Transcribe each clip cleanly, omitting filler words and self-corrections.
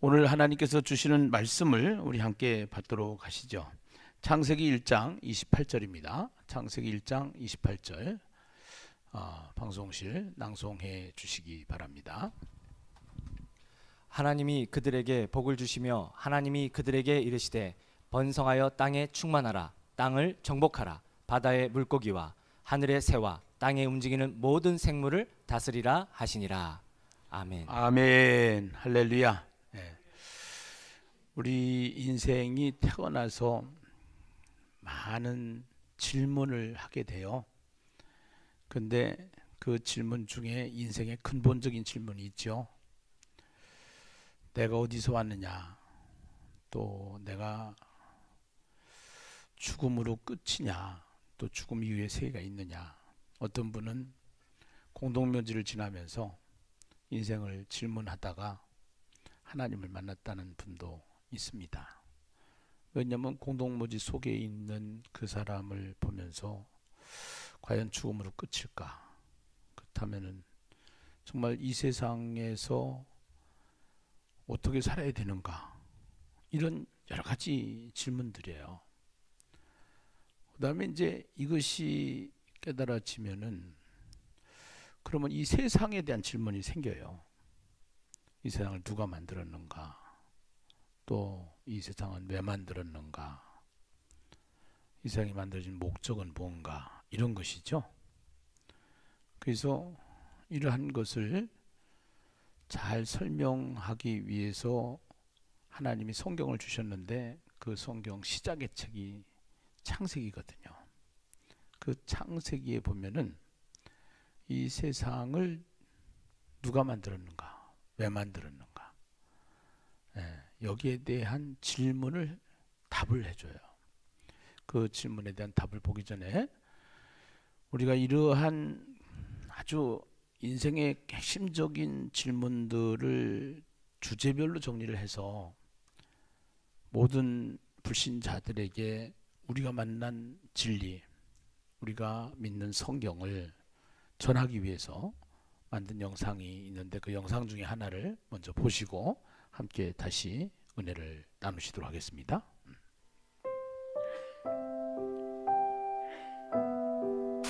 오늘 하나님께서 주시는 말씀을 우리 함께 받도록 하시죠. 창세기 1장 28절입니다. 창세기 1장 28절 방송실 낭송해 주시기 바랍니다. 하나님이 그들에게 복을 주시며 하나님이 그들에게 이르시되 번성하여 땅에 충만하라. 땅을 정복하라. 바다의 물고기와 하늘의 새와 땅에 움직이는 모든 생물을 다스리라 하시니라. 아멘. 아멘. 할렐루야. 네. 우리 인생이 태어나서 많은 질문을 하게 돼요. 근데 그 질문 중에 인생의 근본적인 질문이 있죠. 내가 어디서 왔느냐, 또 내가 죽음으로 끝이냐, 또 죽음 이후에 세계가 있느냐. 어떤 분은 공동묘지를 지나면서 인생을 질문하다가 하나님을 만났다는 분도 있습니다. 왜냐하면 공동묘지 속에 있는 그 사람을 보면서 과연 죽음으로 끝일까? 그렇다면은 정말 이 세상에서 어떻게 살아야 되는가? 이런 여러 가지 질문들이에요. 그 다음에 이제 이것이 깨달아지면은 그러면 이 세상에 대한 질문이 생겨요. 이 세상을 누가 만들었는가? 또 이 세상은 왜 만들었는가? 이 세상이 만들어진 목적은 뭔가? 이런 것이죠. 그래서 이러한 것을 잘 설명하기 위해서 하나님이 성경을 주셨는데 그 성경 시작의 책이 창세기거든요. 그 창세기에 보면은 이 세상을 누가 만들었는가? 왜 만들었는가? 여기에 대한 질문을 답을 해줘요. 그 질문에 대한 답을 보기 전에 우리가 이러한 아주 인생의 핵심적인 질문들을 주제별로 정리를 해서 모든 불신자들에게 우리가 만난 진리, 우리가 믿는 성경을 전하기 위해서 만든 영상이 있는데 그 영상 중에 하나를 먼저 보시고 함께 다시 은혜를 나누시도록 하겠습니다.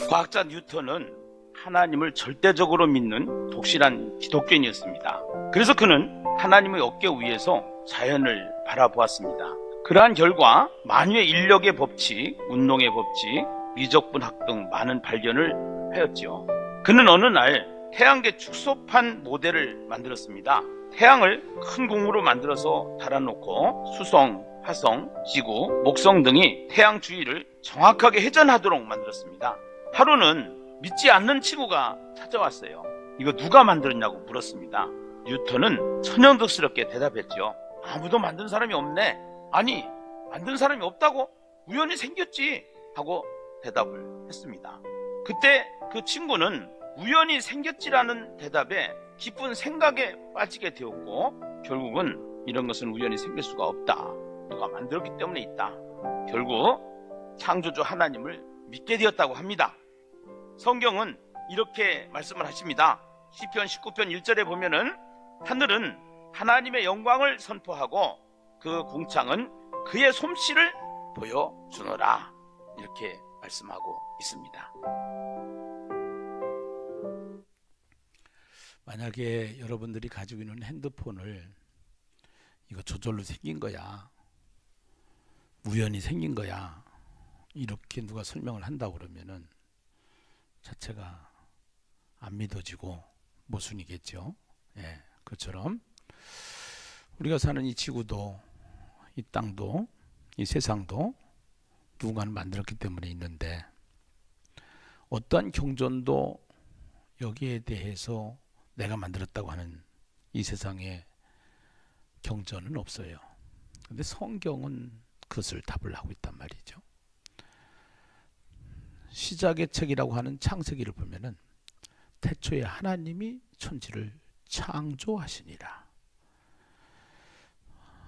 과학자 뉴턴은 하나님을 절대적으로 믿는 독실한 기독교인이었습니다. 그래서 그는 하나님의 어깨 위에서 자연을 바라보았습니다. 그러한 결과 만유의 인력의 법칙, 운동의 법칙, 미적분학 등 많은 발견을 하였죠. 그는 어느 날 태양계 축소판 모델을 만들었습니다. 태양을 큰 공으로 만들어서 달아놓고 수성, 화성, 지구, 목성 등이 태양 주위를 정확하게 회전하도록 만들었습니다. 하루는 믿지 않는 친구가 찾아왔어요. 이거 누가 만들었냐고 물었습니다. 뉴턴은 천연덕스럽게 대답했죠. 아무도 만든 사람이 없네. 아니, 만든 사람이 없다고? 우연히 생겼지 하고 대답을 했습니다. 그때 그 친구는 우연히 생겼지라는 대답에 깊은 생각에 빠지게 되었고 결국은 이런 것은 우연히 생길 수가 없다. 누가 만들었기 때문에 있다. 결국 창조주 하나님을 믿게 되었다고 합니다. 성경은 이렇게 말씀을 하십니다. 시편 19편 1절에 보면은 하늘은 하나님의 영광을 선포하고 그 궁창은 그의 솜씨를 보여주노라. 이렇게 말씀하고 있습니다. 만약에 여러분들이 가지고 있는 핸드폰을 이거 저절로 생긴 거야, 우연히 생긴 거야, 이렇게 누가 설명을 한다고 그러면은 자체가 안 믿어지고 모순이겠죠. 예, 그처럼 우리가 사는 이 지구도, 이 땅도, 이 세상도 누군가는 만들었기 때문에 있는데 어떠한 경전도 여기에 대해서 내가 만들었다고 하는 이 세상에 경전은 없어요. 근데 성경은 그것을 답을 하고 있단 말이죠. 시작의 책이라고 하는 창세기를 보면은 태초에 하나님이 천지를 창조하시니라.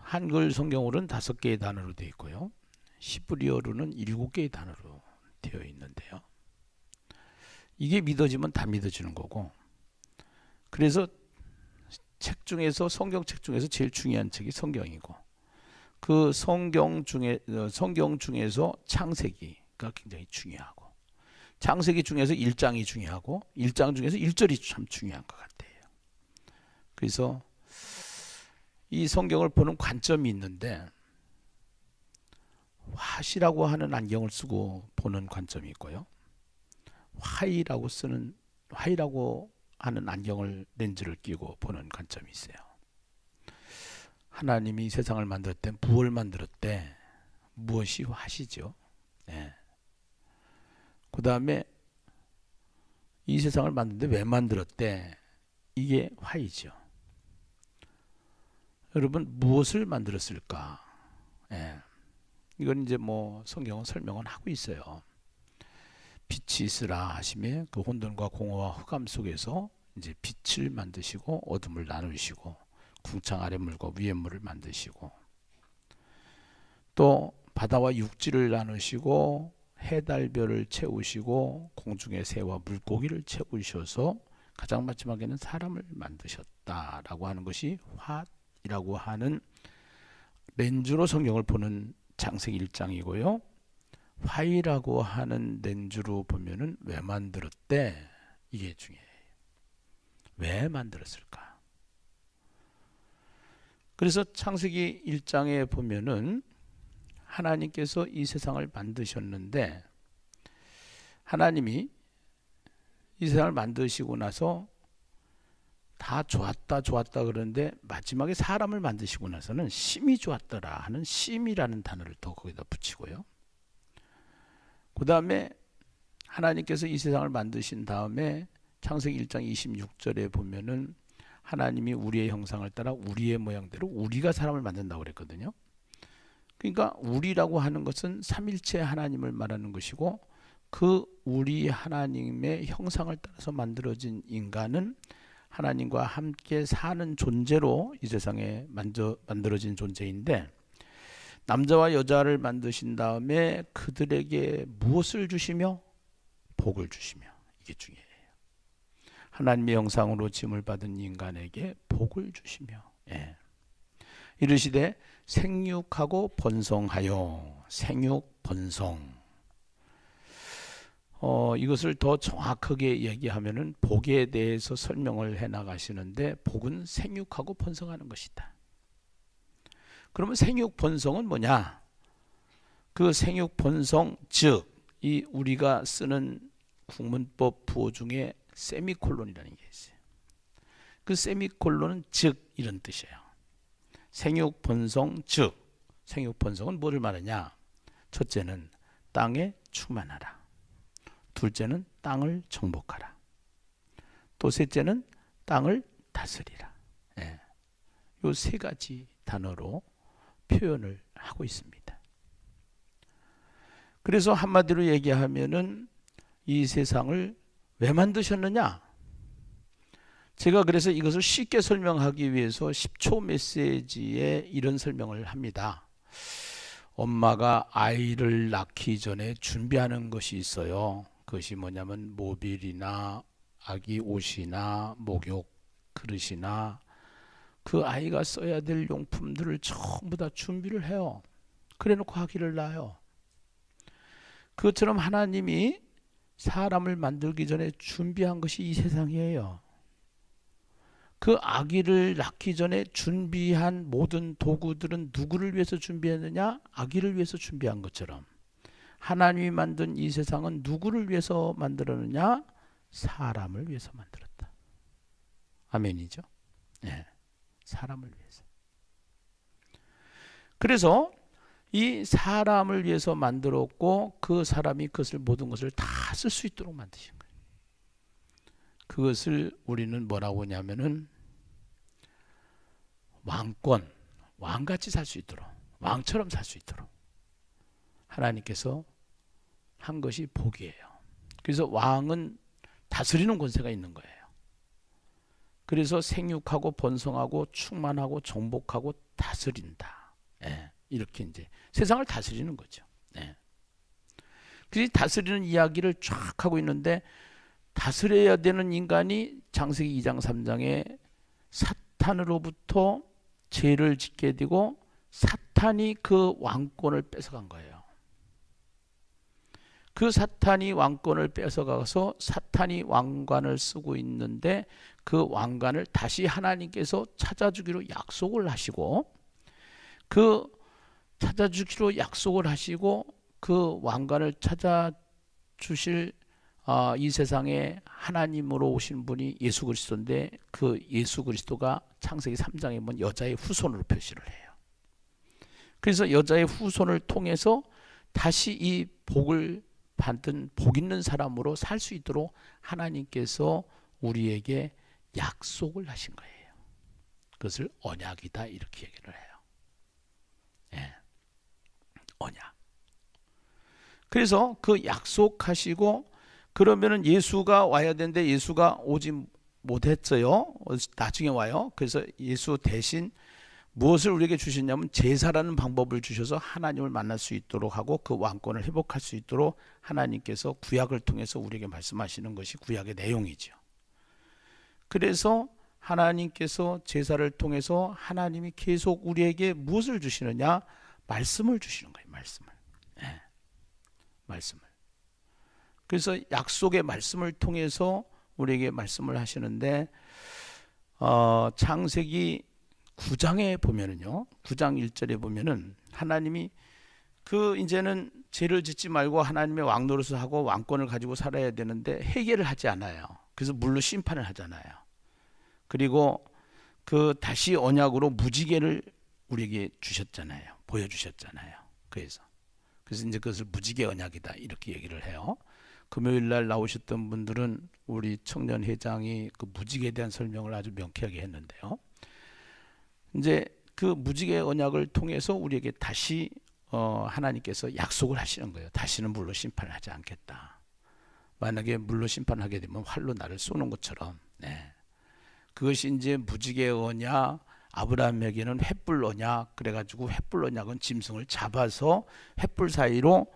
한글 성경으로는 5개의 단어로 되어 있고요. 히브리어로는 7개의 단어로 되어 있는데요. 이게 믿어지면 다 믿어지는 거고, 그래서 책 중에서 성경책 중에서 제일 중요한 책이 성경이고 그 성경 중에서 창세기가 굉장히 중요하고 창세기 중에서 1장이 중요하고 1장 중에서 1절이 참 중요한 것 같아요. 그래서 이 성경을 보는 관점이 있는데 화시라고 하는 안경을 쓰고 보는 관점이 있고요. 화이라고 하는 안경을 렌즈를 끼고 보는 관점이 있어요. 하나님이 세상을 만들 때 무엇을 만들었대? 무엇이 화시죠? 네. 그 다음에 이 세상을 만드는데 왜 만들었대? 이게 화이죠. 여러분 무엇을 만들었을까? 네. 이건 이제 뭐 성경은 설명은 하고 있어요. 빛이 있으라 하시며 그 혼돈과 공허와 흑암 속에서 이제 빛을 만드시고 어둠을 나누시고 궁창 아래 물과 위에 물을 만드시고 또 바다와 육지를 나누시고 해달별을 채우시고 공중의 새와 물고기를 채우셔서 가장 마지막에는 사람을 만드셨다라고 하는 것이 화이라고 하는 렌즈로 성경을 보는 창세기 1장이고요. 화이라고 하는 렌즈로 보면은 왜 만들었대? 이게 중요해요. 왜 만들었을까? 그래서 창세기 1장에 보면은 하나님께서 이 세상을 만드셨는데 하나님이 이 세상을 만드시고 나서 다 좋았다 그러는데 마지막에 사람을 만드시고 나서는 심히 좋았더라 하는 심이라는 단어를 더 거기다 붙이고요. 그 다음에 하나님께서 이 세상을 만드신 다음에 창세기 1장 26절에 보면은 하나님이 우리의 형상을 따라 우리의 모양대로 우리가 사람을 만든다고 그랬거든요. 그러니까 우리라고 하는 것은 삼일체 하나님을 말하는 것이고 그 우리 하나님의 형상을 따라서 만들어진 인간은 하나님과 함께 사는 존재로 이 세상에 만들어진 존재인데 남자와 여자를 만드신 다음에 그들에게 무엇을 주시며 복을 주시며 이게 중요해요. 하나님의 형상으로 지음을 받은 인간에게 복을 주시며 이르시되 생육하고 번성하여 생육 번성 이것을 더 정확하게 얘기하면은 복에 대해서 설명을 해 나가시는데 복은 생육하고 번성하는 것이다. 그러면 생육 번성은 뭐냐? 그 생육 번성 즉 이 우리가 쓰는 국문법 부호 중에 세미콜론이라는 게 있어요. 그 세미콜론은 즉 이런 뜻이에요. 생육 번성 즉 생육 번성은 뭐를 말하냐? 첫째는 땅에 충만하라. 둘째는 땅을 정복하라. 또 셋째는 땅을 다스리라. 이 세 가지 단어로 표현을 하고 있습니다. 그래서 한마디로 얘기하면은 이 세상을 왜 만드셨느냐? 제가 그래서 이것을 쉽게 설명하기 위해서 10초 메시지에 이런 설명을 합니다. 엄마가 아이를 낳기 전에 준비하는 것이 있어요. 그것이 뭐냐면 모빌이나 아기 옷이나 목욕 그릇이나 그 아이가 써야 될 용품들을 전부 다 준비를 해요. 그래 놓고 아기를 낳아요. 그것처럼 하나님이 사람을 만들기 전에 준비한 것이 이 세상이에요. 그 아기를 낳기 전에 준비한 모든 도구들은 누구를 위해서 준비했느냐? 아기를 위해서 준비한 것처럼 하나님이 만든 이 세상은 누구를 위해서 만들었느냐? 사람을 위해서 만들었다. 아멘이죠? 네, 사람을 위해서. 그래서 이 사람을 위해서 만들었고 그 사람이 그것을 모든 것을 다 쓸 수 있도록 만드신 거예요. 그것을 우리는 뭐라고 하냐면은 왕권, 왕같이 살 수 있도록, 왕처럼 살 수 있도록 하나님께서 한 것이 복이에요. 그래서 왕은 다스리는 권세가 있는 거예요. 그래서 생육하고 번성하고 충만하고 정복하고 다스린다. 이렇게 이제 세상을 다스리는 거죠. 그래서 다스리는 이야기를 쫙 하고 있는데 다스려야 되는 인간이 창세기 2장 3장에 사탄으로부터 죄를 짓게 되고 사탄이 그 왕권을 뺏어간 거예요. 그 사탄이 왕권을 뺏어가서 사탄이 왕관을 쓰고 있는데 그 왕관을 다시 하나님께서 찾아주기로 약속을 하시고 그 찾아주기로 약속을 하시고 그 왕관을 찾아주실 이 세상에 하나님으로 오신 분이 예수 그리스도인데 그 예수 그리스도가 창세기 3장에 보면 여자의 후손으로 표시를 해요. 그래서 여자의 후손을 통해서 다시 이 복을 받은 복 있는 사람으로 살 수 있도록 하나님께서 우리에게 약속을 하신 거예요. 그것을 언약이다 이렇게 얘기를 해요. 예. 언약. 그래서 그 약속하시고 그러면은 예수가 와야 되는데 예수가 오지 못했어요. 나중에 와요. 그래서 예수 대신 무엇을 우리에게 주셨냐면 제사라는 방법을 주셔서 하나님을 만날 수 있도록 하고 그 왕권을 회복할 수 있도록 하나님께서 구약을 통해서 우리에게 말씀하시는 것이 구약의 내용이죠. 그래서 하나님께서 제사를 통해서 하나님이 계속 우리에게 무엇을 주시느냐? 말씀을 주시는 거예요. 말씀을. 네. 말씀을. 그래서 약속의 말씀을 통해서 우리에게 말씀을 하시는데 창세기 9장에 보면은요. 9장 1절에 보면은 하나님이 이제는 죄를 짓지 말고 하나님의 왕노릇을 하고 왕권을 가지고 살아야 되는데 회개를 하지 않아요. 그래서 물로 심판을 하잖아요. 그리고 다시 언약으로 무지개를 우리에게 주셨잖아요. 보여주셨잖아요. 그래서 이제 그것을 무지개 언약이다 이렇게 얘기를 해요. 금요일 날 나오셨던 분들은 우리 청년 회장이 그 무지개에 대한 설명을 아주 명쾌하게 했는데요. 이제 그 무지개 언약을 통해서 우리에게 다시 하나님께서 약속을 하시는 거예요. 다시는 물로 심판을 하지 않겠다. 만약에 물로 심판하게 되면 활로 나를 쏘는 것처럼. 네. 그것이 이제 무지개 언약, 아브라함에게는 횃불 언약. 그래가지고 횃불 언약은 짐승을 잡아서 횃불 사이로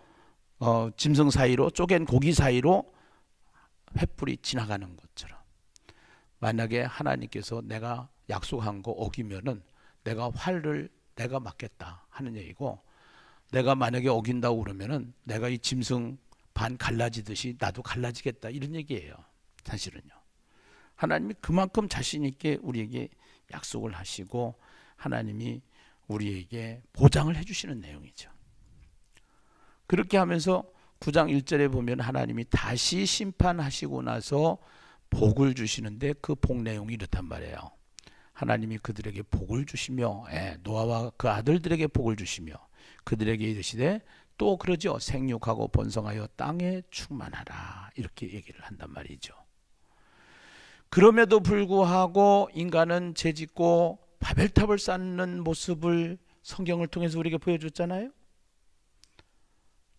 짐승 사이로 쪼갠 고기 사이로 횃불이 지나가는 것처럼. 만약에 하나님께서 내가 약속한 거 어기면은 내가 활을 내가 맞겠다 하는 얘기고, 내가 만약에 어긴다고 그러면은 내가 이 짐승 반 갈라지듯이 나도 갈라지겠다 이런 얘기예요. 사실은요. 하나님이 그만큼 자신 있게 우리에게 약속을 하시고 하나님이 우리에게 보장을 해주시는 내용이죠. 그렇게 하면서 9장 1절에 보면 하나님이 다시 심판하시고 나서 복을 주시는데 그 복 내용이 이렇단 말이에요. 하나님이 그들에게 복을 주시며 노아와 그 아들들에게 복을 주시며 그들에게 이르시되 또 그러죠. 생육하고 번성하여 땅에 충만하라 이렇게 얘기를 한단 말이죠. 그럼에도 불구하고 인간은 죄짓고 바벨탑을 쌓는 모습을 성경을 통해서 우리에게 보여줬잖아요.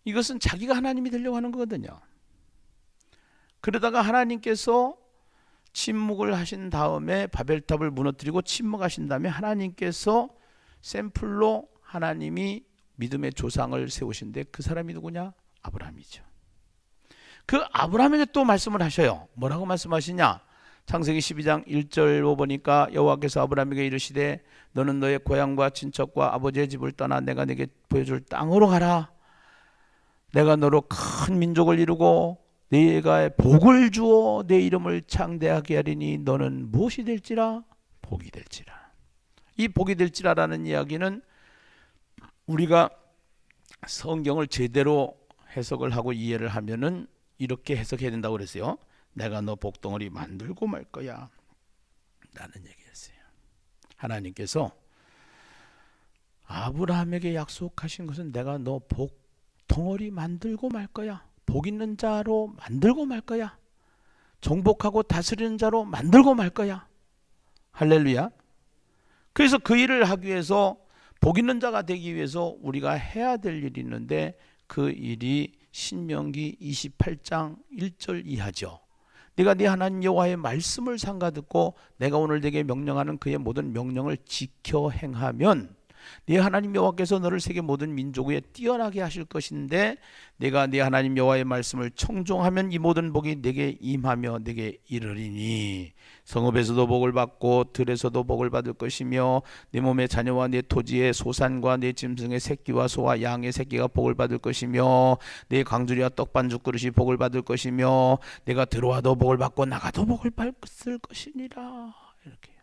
이것은 자기가 하나님이 되려고 하는 거거든요. 그러다가 하나님께서 침묵을 하신 다음에 바벨탑을 무너뜨리고 침묵하신 다음에 하나님께서 샘플로 하나님이 믿음의 조상을 세우신데 그 사람이 누구냐? 아브라함이죠. 그 아브라함에게 또 말씀을 하셔요. 뭐라고 말씀하시냐? 창세기 12장 1절 보니까 여호와께서 아브라함에게 이르시되 너는 너의 고향과 친척과 아버지의 집을 떠나 내가 네게 보여줄 땅으로 가라. 내가 너로 큰 민족을 이루고 네가 복을 주어 내 이름을 창대하게 하리니 너는 무엇이 될지라? 복이 될지라. 이 복이 될지라라는 이야기는 우리가 성경을 제대로 해석을 하고 이해를 하면은 이렇게 해석해야 된다고 그랬어요. 내가 너 복덩어리 만들고 말 거야 라는 얘기였어요. 하나님께서 아브라함에게 약속하신 것은 내가 너 복덩어리 만들고 말 거야. 복 있는 자로 만들고 말 거야. 정복하고 다스리는 자로 만들고 말 거야. 할렐루야. 그래서 그 일을 하기 위해서 복 있는 자가 되기 위해서 우리가 해야 될 일이 있는데 그 일이 신명기 28장 1절 이하죠. 네가 네 하나님 여호와의 말씀을 삼가 듣고 내가 오늘 네게 명령하는 그의 모든 명령을 지켜 행하면 네 하나님 여호와께서 너를 세계 모든 민족 위에 뛰어나게 하실 것인데 내가 네 하나님 여호와의 말씀을 청종하면 이 모든 복이 내게 임하며 내게 이르리니 성읍에서도 복을 받고 들에서도 복을 받을 것이며 내 몸의 자녀와 내 토지의 소산과 내 짐승의 새끼와 소와 양의 새끼가 복을 받을 것이며 내 광주리와 떡반죽 그릇이 복을 받을 것이며 내가 들어와도 복을 받고 나가도 복을 받을 것이니라. 이렇게요.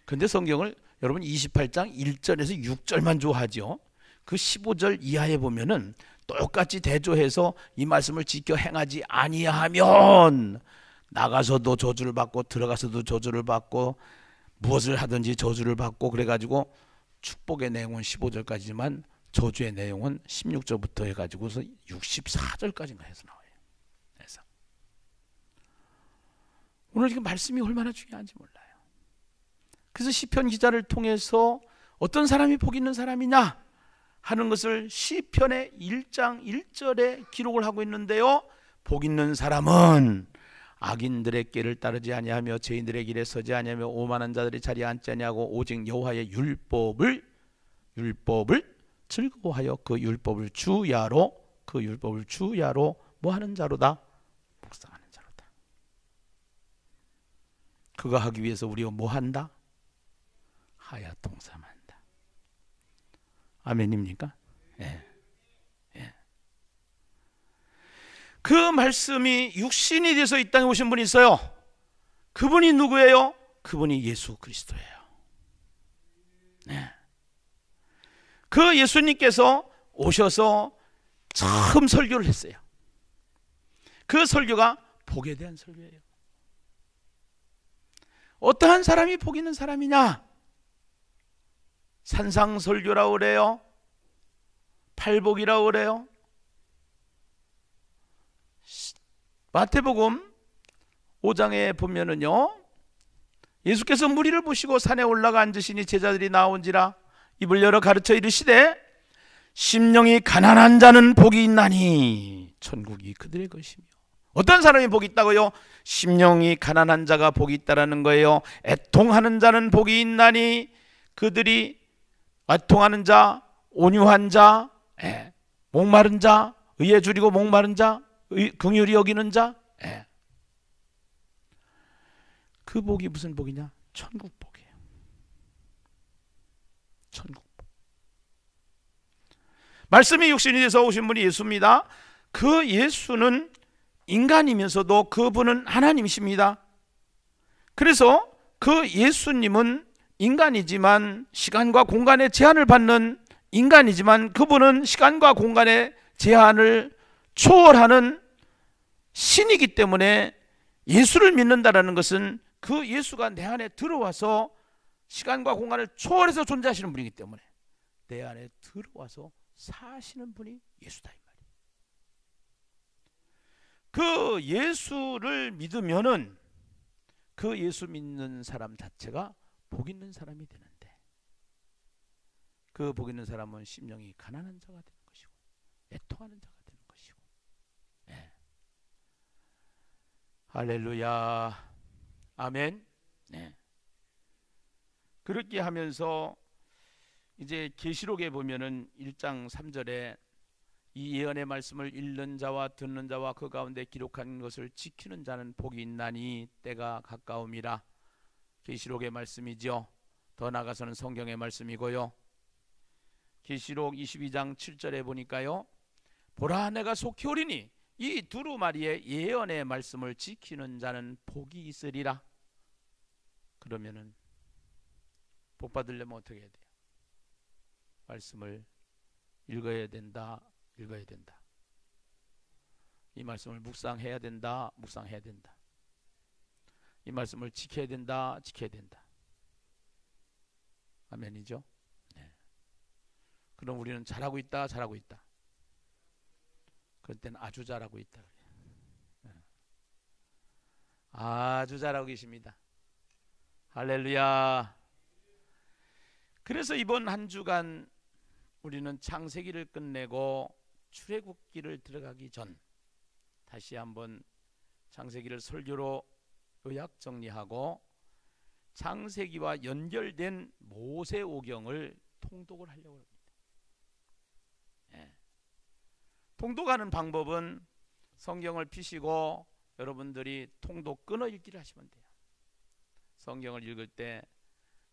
근데 성경을 여러분 28장 1절에서 6절만 조하죠. 그 15절 이하에 보면은 똑같이 대조해서 이 말씀을 지켜 행하지 아니하면 나가서도 저주를 받고 들어가서도 저주를 받고 무엇을 하든지 저주를 받고, 그래가지고 축복의 내용은 15절까지지만 저주의 내용은 16절부터 해가지고서 64절까지인가 해서 나와요. 그래서 오늘 지금 말씀이 얼마나 중요한지 몰라요. 그래서 시편 기자를 통해서 어떤 사람이 복 있는 사람이냐 하는 것을 시편의 1장 1절에 기록을 하고 있는데요. 복 있는 사람은 악인들의 길을 따르지 아니하며 죄인들의 길에 서지 아니하며 오만한 자들의 자리에 앉지 아니하고 오직 여호와의 율법을 즐거워하여 그 율법을 주야로 뭐 하는 자로다? 묵상하는 자로다. 그거 하기 위해서 우리가 뭐 한다? 하야통삼한다. 아멘입니까? 예. 예. 그 말씀이 육신이 돼서 이 땅에 오신 분이 있어요. 그분이 누구예요? 그분이 예수 그리스도예요. 네. 그 예수님께서 오셔서 처음 설교를 했어요. 그 설교가 복에 대한 설교예요. 어떠한 사람이 복 있는 사람이냐? 산상설교라고 그래요. 팔복이라고 그래요. 마태복음 5장에 보면은요, 예수께서 무리를 보시고 산에 올라가 앉으시니 제자들이 나온지라 입을 열어 가르쳐 이르시되 심령이 가난한 자는 복이 있나니 천국이 그들의 것이며. 어떤 사람이 복이 있다고요? 심령이 가난한 자가 복이 있다라는 거예요. 애통하는 자는 복이 있나니, 그들이 애통하는 자, 온유한 자, 목마른 자, 의에 줄이고 목마른 자, 긍휼히 여기는 자, 그 복이 무슨 복이냐? 천국 복이에요. 천국 복. 말씀이 육신이 돼서 오신 분이 예수입니다. 그 예수는 인간이면서도 그분은 하나님이십니다. 그래서 그 예수님은 인간이지만 시간과 공간의 제한을 받는 인간이지만 그분은 시간과 공간의 제한을 초월하는 신이기 때문에 예수를 믿는다라는 것은 그 예수가 내 안에 들어와서 시간과 공간을 초월해서 존재하시는 분이기 때문에 내 안에 들어와서 사시는 분이 예수다 이 말이에요. 그 예수를 믿으면은 그 예수 믿는 사람 자체가 복 있는 사람이 되는데, 그 복 있는 사람은 심령이 가난한 자가 되는 것이고 애통하는 자가 되는 것이고. 할렐루야, 아멘. 그렇게 하면서 이제 계시록에 보면은 1장 3절에 이 예언의 말씀을 읽는 자와 듣는 자와 그 가운데 기록한 것을 지키는 자는 복이 있나니 때가 가까움이라. 계시록의 말씀이죠. 더 나아가서는 성경의 말씀이고요. 계시록 22장 7절에 보니까요, 보라 내가 속히 오리니 이 두루마리의 예언의 말씀을 지키는 자는 복이 있으리라. 그러면은 복 받으려면 어떻게 해야 돼요? 말씀을 읽어야 된다. 이 말씀을 묵상해야 된다. 이 말씀을 지켜야 된다. 아멘이죠? 그럼 우리는 잘하고 있다. 그럴 때는 아주 잘하고 있다. 아주 잘하고 계십니다. 할렐루야. 그래서 이번 한 주간 우리는 창세기를 끝내고 출애굽기를 들어가기 전 다시 한번 창세기를 설교로 요약 정리하고 창세기와 연결된 모세오경을 통독을 하려고 합니다. 예. 통독하는 방법은 성경을 피시고 여러분들이 통독 끊어 읽기를 하시면 돼요. 성경을 읽을 때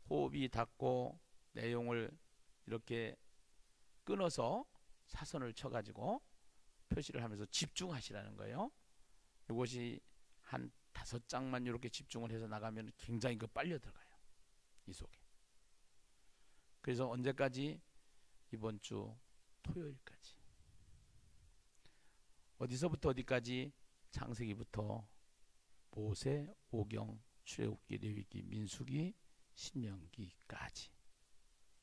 호흡이 닿고 내용을 이렇게 끊어서 사선을 쳐가지고 표시를 하면서 집중하시라는 거예요. 이것이 한 5장만 이렇게 집중을 해서 나가면 굉장히 빨려 들어가요. 이 속에. 그래서 언제까지? 이번 주 토요일까지. 어디서부터 어디까지? 창세기부터 모세, 오경, 출애굽기, 레위기, 민수기, 신명기까지.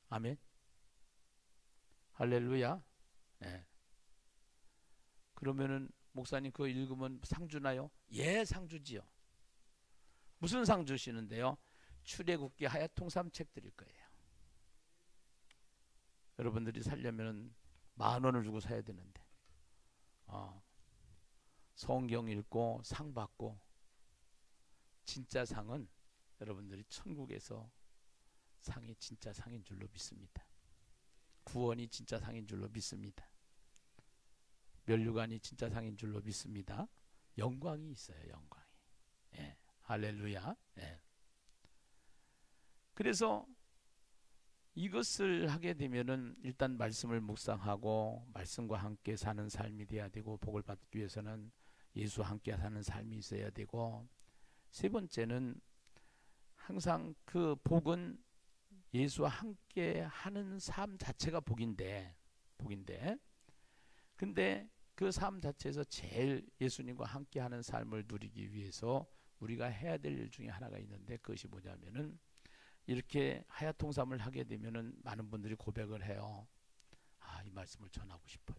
아멘. 할렐루야. 네. 그러면은 목사님 그거 읽으면 상 주나요? 예, 상 주지요. 무슨 상 주시는데요? 출애굽기 하야통삼 책 드릴 거예요. 여러분들이 살려면 10,000원을 주고 사야 되는데 성경 읽고 상 받고 진짜 상은 여러분들이 천국에서 상이 진짜 상인 줄로 믿습니다. 구원이 진짜 상인 줄로 믿습니다. 면류관이 진짜 상인 줄로 믿습니다. 영광이 있어요. 영광이. 예. 할렐루야. 예. 그래서 이것을 하게 되면은 일단 말씀을 묵상하고 말씀과 함께 사는 삶이 돼야 되고, 복을 받기 위해서는 예수와 함께 사는 삶이 있어야 되고, 세 번째는 항상 그 복은 예수와 함께 하는 삶 자체가 복인데 근데 그 삶 자체에서 제일 예수님과 함께 하는 삶을 누리기 위해서 우리가 해야 될 일 중에 하나가 있는데, 그것이 뭐냐면은 이렇게 하야통삼을 하게 되면은 많은 분들이 고백을 해요. 이 말씀을 전하고 싶어요.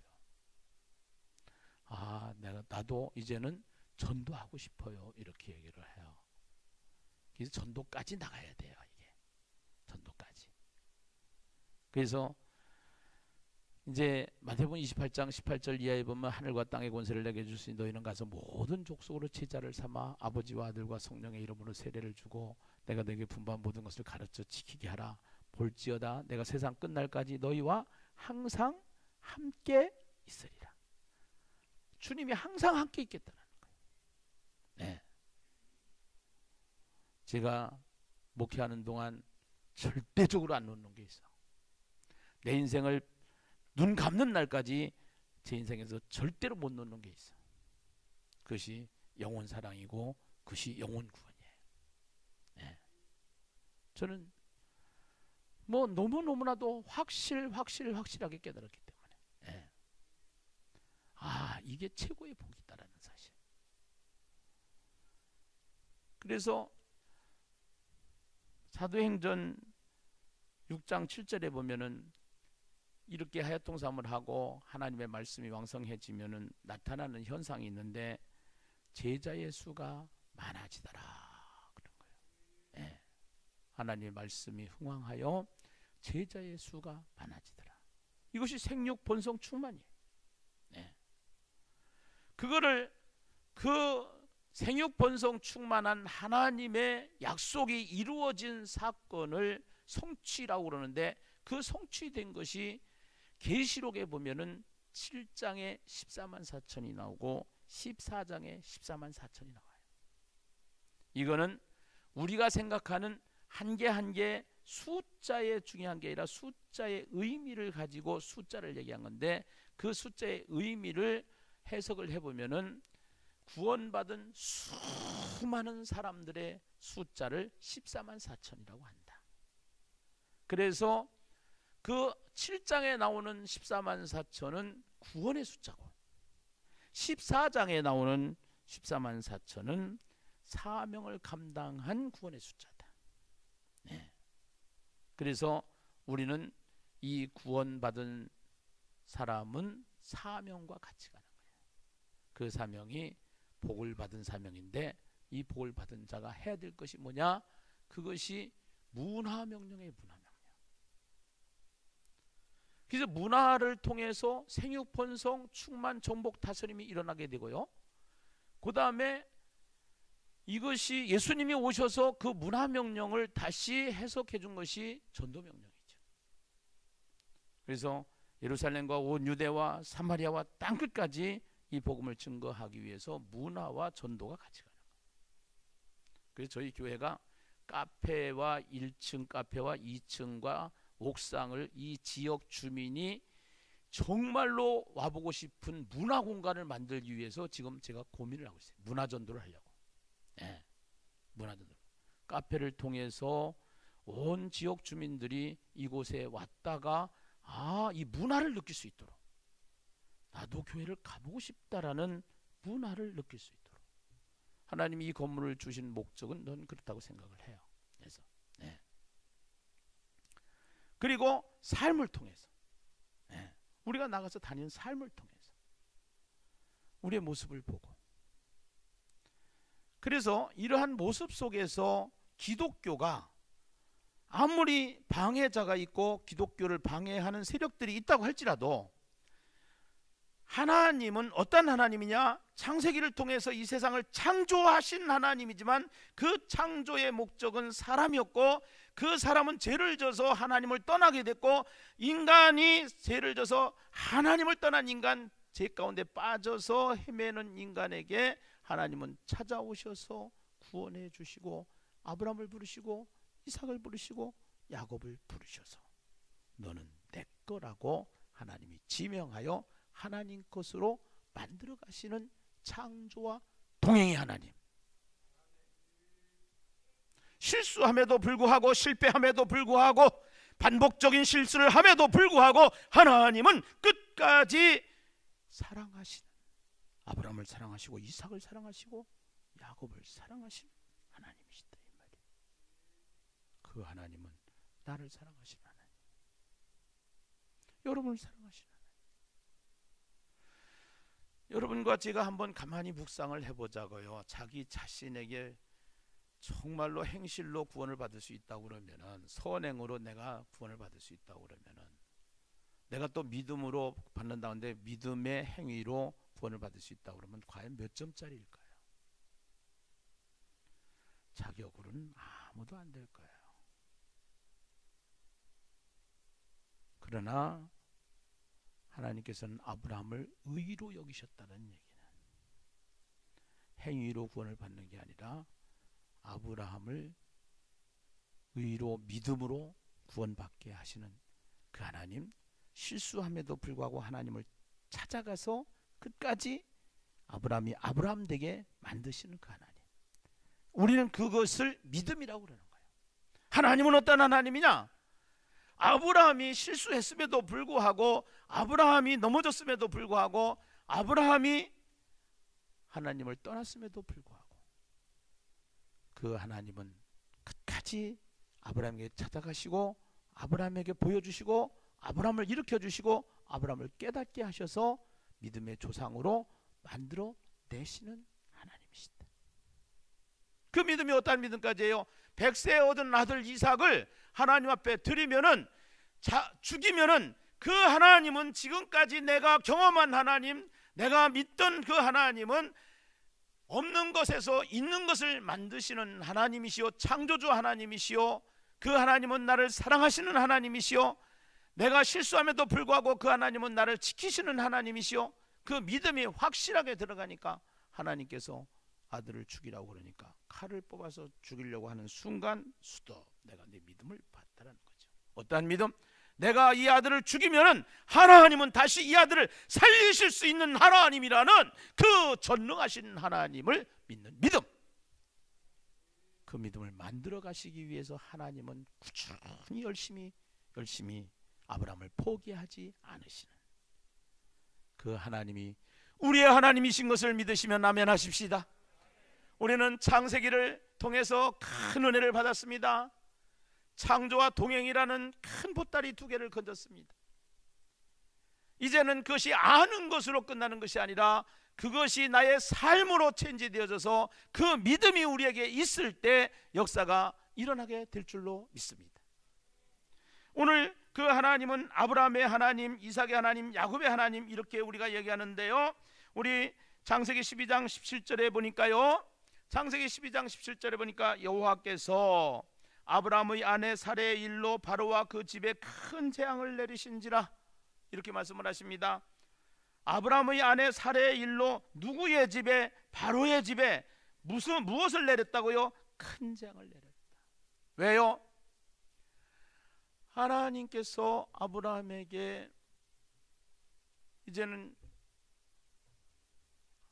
나도 이제는 전도하고 싶어요. 이렇게 얘기를 해요. 그래서 전도까지 나가야 돼요. 이게 전도까지. 그래서 이제 마태복음 28장 18절 이하에 보면 하늘과 땅의 권세를 내게 주시니 너희는 가서 모든 족속으로 제자를 삼아 아버지와 아들과 성령의 이름으로 세례를 주고 내가 너에게 분부한 모든 것을 가르쳐 지키게 하라. 볼지어다 내가 세상 끝날까지 너희와 항상 함께 있으리라. 주님이 항상 함께 있겠다는 거예요. 네. 제가 목회하는 동안 절대적으로 안 놓는 게 있어. 내 인생을 눈 감는 날까지 제 인생에서 절대로 못 놓는 게 있어. 그것이 영혼 사랑이고 그것이 영혼 구원이에요. 네. 저는 너무너무나도 확실하게 깨달았기 때문에 네. 이게 최고의 복이다라는 사실. 그래서 사도행전 6장 7절에 보면은 이렇게 하야통삼을 하고 하나님의 말씀이 왕성해지면은 나타나는 현상이 있는데 제자의 수가 많아지더라 그런 거예요. 네. 하나님의 말씀이 흥왕하여 제자의 수가 많아지더라. 이것이 생육 본성 충만이에요. 네. 그거를 그 생육 본성 충만한 하나님의 약속이 이루어진 사건을 성취라고 그러는데, 그 성취된 것이 계시록에 보면은 7장에 14만 4천이 나오고 14장에 14만 4천이 나와요. 이거는 우리가 생각하는 한 개 한 개 숫자의 중요한 게 아니라 숫자의 의미를 가지고 숫자를 얘기한 건데, 그 숫자의 의미를 해석을 해보면은 구원받은 수많은 사람들의 숫자를 14만 4천이라고 한다. 그래서 그 7장에 나오는 14만 4천은 구원의 숫자고, 14장에 나오는 14만 4천은 사명을 감당한 구원의 숫자다. 네. 그래서 우리는 이 구원받은 사람은 사명과 같이 가는 거예요. 그 사명이 복을 받은 사명인데, 이 복을 받은 자가 해야 될 것이 뭐냐? 그것이 문화명령의 문화명령. 그래서 문화를 통해서 생육본성 충만 정복 다스림이 일어나게 되고요. 그 다음에 이것이 예수님이 오셔서 그 문화 명령을 다시 해석해 준 것이 전도 명령이죠. 그래서 예루살렘과 온 유대와 사마리아와 땅끝까지 이 복음을 증거하기 위해서 문화와 전도가 같이 가는 거예요. 그래서 저희 교회가 카페와 1층 카페와 2층과 옥상을 이 지역 주민이 정말로 와보고 싶은 문화 공간을 만들기 위해서 지금 제가 고민을 하고 있어요. 문화 전도를 하려고. 네, 문화 전도. 카페를 통해서 온 지역 주민들이 이곳에 왔다가 이 문화를 느낄 수 있도록, 나도 교회를 가보고 싶다라는 문화를 느낄 수 있도록 하나님이 이 건물을 주신 목적은 넌 그렇다고 생각을 해요. 그래서 그리고 삶을 통해서 우리가 나가서 다니는 삶을 통해서 우리의 모습을 보고, 그래서 이러한 모습 속에서 기독교가 아무리 방해자가 있고 기독교를 방해하는 세력들이 있다고 할지라도 하나님은 어떤 하나님이냐? 창세기를 통해서 이 세상을 창조하신 하나님이지만 그 창조의 목적은 사람이었고, 그 사람은 죄를 져서 하나님을 떠나게 됐고, 인간이 죄를 져서 하나님을 떠난 인간, 죄 가운데 빠져서 헤매는 인간에게 하나님은 찾아오셔서 구원해 주시고 아브라함을 부르시고 이삭을 부르시고 야곱을 부르셔서 너는 내 거라고 하나님이 지명하여 하나님 것으로 만들어 가시는 창조와 동행의 하나님. 실수함에도 불구하고, 실패함에도 불구하고, 반복적인 실수를 함에도 불구하고 하나님은 끝까지 사랑하시는, 아브라함을 사랑하시고 이삭을 사랑하시고 야곱을 사랑하시는 하나님이시다 이 말이에요. 그 하나님은 나를 사랑하시는 하나님, 여러분을 사랑하시는 하나님. 여러분과 제가 한번 가만히 묵상을 해보자고요. 자기 자신에게 정말로 행실로 구원을 받을 수 있다고 그러면은, 선행으로 내가 구원을 받을 수 있다고 그러면은, 내가 또 믿음으로 받는다는데 믿음의 행위로 구원을 받을 수 있다고 그러면 과연 몇 점짜리일까요? 자격으로는 아무도 안 될 거예요. 그러나 하나님께서는 아브라함을 의로 여기셨다는 얘기는 행위로 구원을 받는 게 아니라 아브라함을 의로 믿음으로 구원받게 하시는 그 하나님, 실수함에도 불구하고 하나님을 찾아가서 끝까지 아브라함이 아브라함 되게 만드시는 그 하나님, 우리는 그것을 믿음이라고 그러는 거예요. 하나님은 어떤 하나님이냐? 아브라함이 실수했음에도 불구하고, 아브라함이 넘어졌음에도 불구하고, 아브라함이 하나님을 떠났음에도 불구하고 그 하나님은 끝까지 아브라함에게 찾아가시고 아브라함에게 보여주시고 아브라함을 일으켜주시고 아브라함을 깨닫게 하셔서 믿음의 조상으로 만들어 내시는 하나님이시다. 그 믿음이 어떤 믿음까지예요? 100세 얻은 아들 이삭을 하나님 앞에 드리면은, 죽이면은 그 하나님은 지금까지 내가 경험한 하나님, 내가 믿던 그 하나님은 없는 것에서 있는 것을 만드시는 하나님이시오, 창조주 하나님이시오. 그 하나님은 나를 사랑하시는 하나님이시오. 내가 실수함에도 불구하고 그 하나님은 나를 지키시는 하나님이시오. 그 믿음이 확실하게 들어가니까 하나님께서 아들을 죽이라고 그러니까 칼을 뽑아서 죽이려고 하는 순간 스톱, 내가 내 믿음을 봤다라는 거죠. 어떠한 믿음? 내가 이 아들을 죽이면은 하나님은 다시 이 아들을 살리실 수 있는 하나님이라는 그 전능하신 하나님을 믿는 믿음. 그 믿음을 만들어 가시기 위해서 하나님은 꾸준히 열심히 아브라함을 포기하지 않으시는 그 하나님이 우리의 하나님이신 것을 믿으시면 아멘 하십시다. 우리는 창세기를 통해서 큰 은혜를 받았습니다. 창조와 동행이라는 큰 보따리 2개를 건졌습니다. 이제는 그것이 아는 것으로 끝나는 것이 아니라 그것이 나의 삶으로 체인지되어져서 그 믿음이 우리에게 있을 때 역사가 일어나게 될 줄로 믿습니다. 오늘 그 하나님은 아브라함의 하나님, 이삭의 하나님, 야곱의 하나님, 이렇게 우리가 얘기하는데요, 우리 창세기 12장 17절에 보니까요, 창세기 12장 17절에 보니까 여호와께서 아브라함의 아내 사레의 일로 바로와 그 집에 큰 재앙을 내리신지라 이렇게 말씀을 하십니다. 아브라함의 아내 사레의 일로 누구의 집에? 바로의 집에 무엇을 내렸다고요? 큰 재앙을 내렸다. 왜요? 하나님께서 아브라함에게 이제는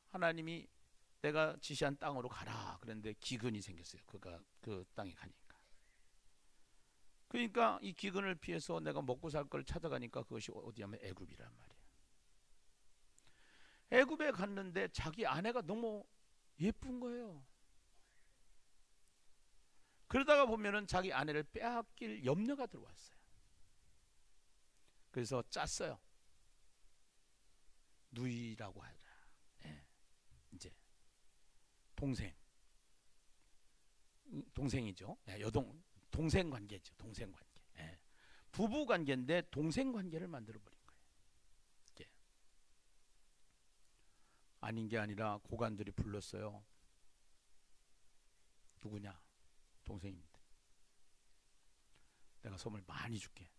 하나님이 내가 지시한 땅으로 가라 그런데 기근이 생겼어요. 그가 그 땅에 가니까. 그러니까 이 기근을 피해서 내가 먹고 살 걸 찾아가니까 그것이 어디냐면 애굽이란 말이에요. 애굽에 갔는데 자기 아내가 너무 예쁜 거예요. 그러다가 보면은 자기 아내를 빼앗길 염려가 들어왔어요. 그래서 짰어요. 누이라고 하라. 이제 동생이죠. 동생 관계죠. 동생 관계. 부부 관계인데 동생 관계를 만들어 버린 거예요. 이게. 아닌 게 아니라 고관들이 불렀어요. 누구냐? 동생입니다. 내가 선물 많이 줄게.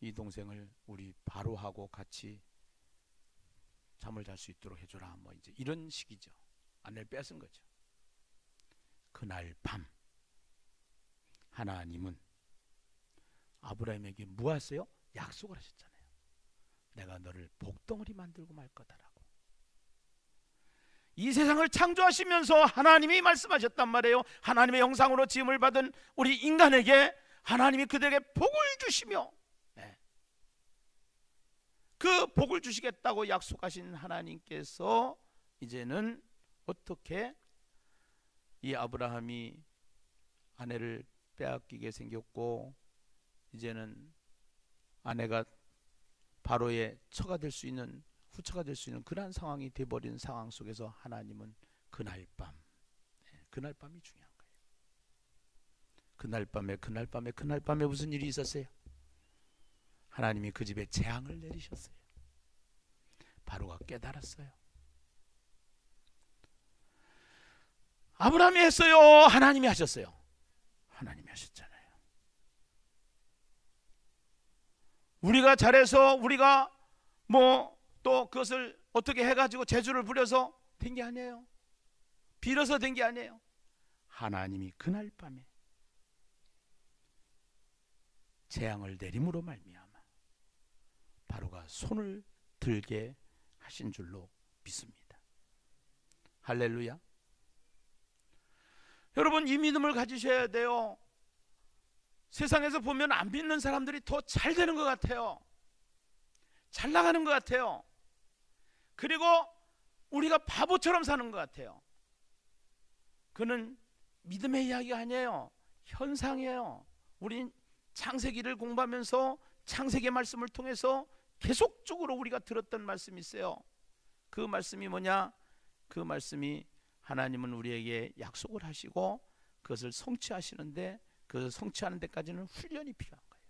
이 동생을 우리 바로하고 같이 잠을 잘 수 있도록 해줘라. 뭐 이제 이런 식이죠. 아내를 뺏은 거죠. 그날 밤 하나님은 아브라함에게 뭐 하세요? 약속을 하셨잖아요. 내가 너를 복덩어리 만들고 말 거다라고. 이 세상을 창조하시면서 하나님이 말씀하셨단 말이에요. 하나님의 형상으로 지음을 받은 우리 인간에게 하나님이 그들에게 복을 주시며 그 복을 주시겠다고 약속하신 하나님께서 이제는 어떻게 이 아브라함이 아내를 빼앗기게 생겼고 이제는 아내가 바로의 처가 될 수 있는 후처가 될 수 있는 그러한 상황이 돼버린 상황 속에서 하나님은 그날 밤이 중요한 거예요. 그날 밤에 무슨 일이 있었어요? 하나님이 그 집에 재앙을 내리셨어요. 바로가 깨달았어요. 아브라함이 했어요? 하나님이 하셨어요? 하나님이 하셨잖아요. 우리가 잘해서 우리가 뭐 또 그것을 어떻게 해가지고 재주를 부려서 된 게 아니에요. 빌어서 된 게 아니에요. 하나님이 그날 밤에 재앙을 내림으로 말미암아 바로가 손을 들게 하신 줄로 믿습니다. 할렐루야. 여러분 이 믿음을 가지셔야 돼요. 세상에서 보면 안 믿는 사람들이 더 잘 되는 것 같아요. 잘 나가는 것 같아요. 그리고 우리가 바보처럼 사는 것 같아요. 그는 믿음의 이야기가 아니에요. 현상이에요. 우린 창세기를 공부하면서 창세기의 말씀을 통해서 계속적으로 우리가 들었던 말씀이 있어요. 그 말씀이 뭐냐? 그 말씀이 하나님은 우리에게 약속을 하시고 그것을 성취하시는데 그것을 성취하는 데까지는 훈련이 필요한 거예요.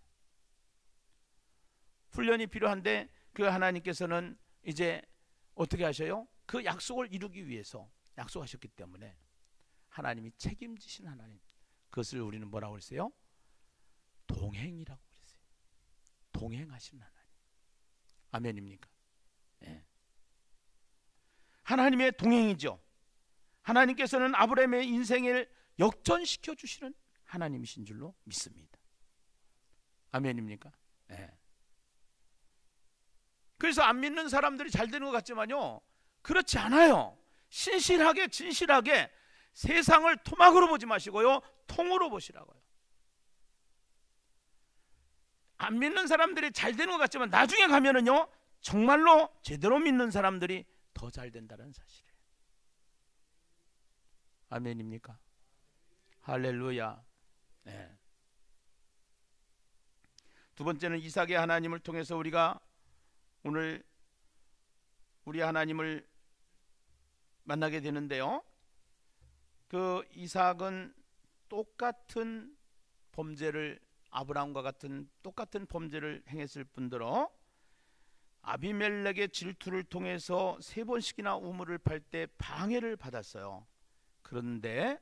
훈련이 필요한데 그 하나님께서는 이제 어떻게 하셔요? 그 약속을 이루기 위해서 약속하셨기 때문에 하나님이 책임지신 하나님, 그것을 우리는 뭐라고 그랬어요? 동행이라고 그랬어요. 동행하신 하나님. 아멘입니까? 네. 하나님의 동행이죠. 하나님께서는 아브라함의 인생을 역전시켜 주시는 하나님이신 줄로 믿습니다. 아멘입니까? 네. 그래서 안 믿는 사람들이 잘 되는 것 같지만요, 그렇지 않아요. 신실하게 진실하게 세상을 토막으로 보지 마시고요, 통으로 보시라고요. 안 믿는 사람들이 잘 되는 것 같지만 나중에 가면은요 정말로 제대로 믿는 사람들이 더 잘 된다는 사실이에요. 아멘입니까? 할렐루야. 네. 두 번째는 이삭의 하나님을 통해서 우리가 오늘 우리 하나님을 만나게 되는데요, 그 이삭은 똑같은 범죄를, 아브라함과 같은 똑같은 범죄를 행했을 뿐더러 아비멜렉의 질투를 통해서 3번씩이나 우물을 팔 때 방해를 받았어요. 그런데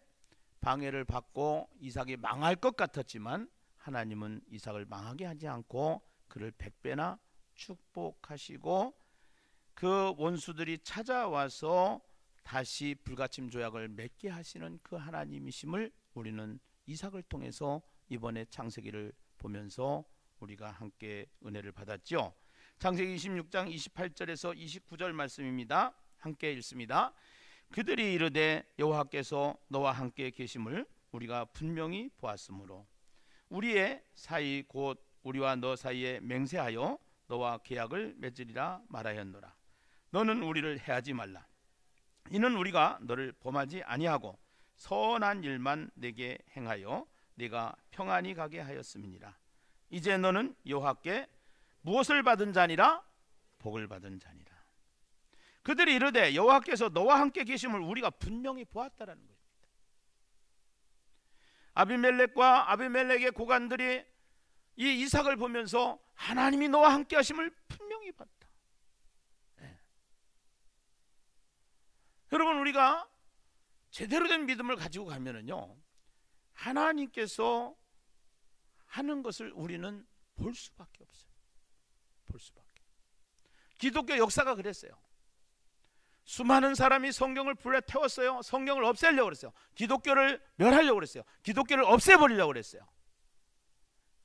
방해를 받고 이삭이 망할 것 같았지만 하나님은 이삭을 망하게 하지 않고 그를 100배나 축복하시고 그 원수들이 찾아와서 다시 불가침 조약을 맺게 하시는 그 하나님이심을 우리는 이삭을 통해서 이번에 창세기를 보면서 우리가 함께 은혜를 받았죠. 창세기 26장 28절에서 29절 말씀입니다. 함께 읽습니다. 그들이 이르되 여호와께서 너와 함께 계심을 우리가 분명히 보았으므로 우리의 사이 곧 우리와 너 사이에 맹세하여 너와 계약을 맺으리라 말하였노라. 너는 우리를 해하지 말라. 이는 우리가 너를 범하지 아니하고 선한 일만 내게 행하여 네가 평안히 가게 하였음이니라. 이제 너는 여호와께 무엇을 받은 자니라? 복을 받은 자니라. 그들이 이르되 여호와께서 너와 함께 계심을 우리가 분명히 보았다라는 것입니다. 아비멜렉과 아비멜렉의 고관들이 이 이삭을 보면서 하나님이 너와 함께 하심을 분명히 봤다. 네. 여러분, 우리가 제대로 된 믿음을 가지고 가면은요, 하나님께서 하는 것을 우리는 볼 수밖에 없어요. 볼 수밖에. 기독교 역사가 그랬어요. 수많은 사람이 성경을 불에 태웠어요. 성경을 없애려고 그랬어요. 기독교를 멸하려고 그랬어요. 기독교를 없애버리려고 그랬어요.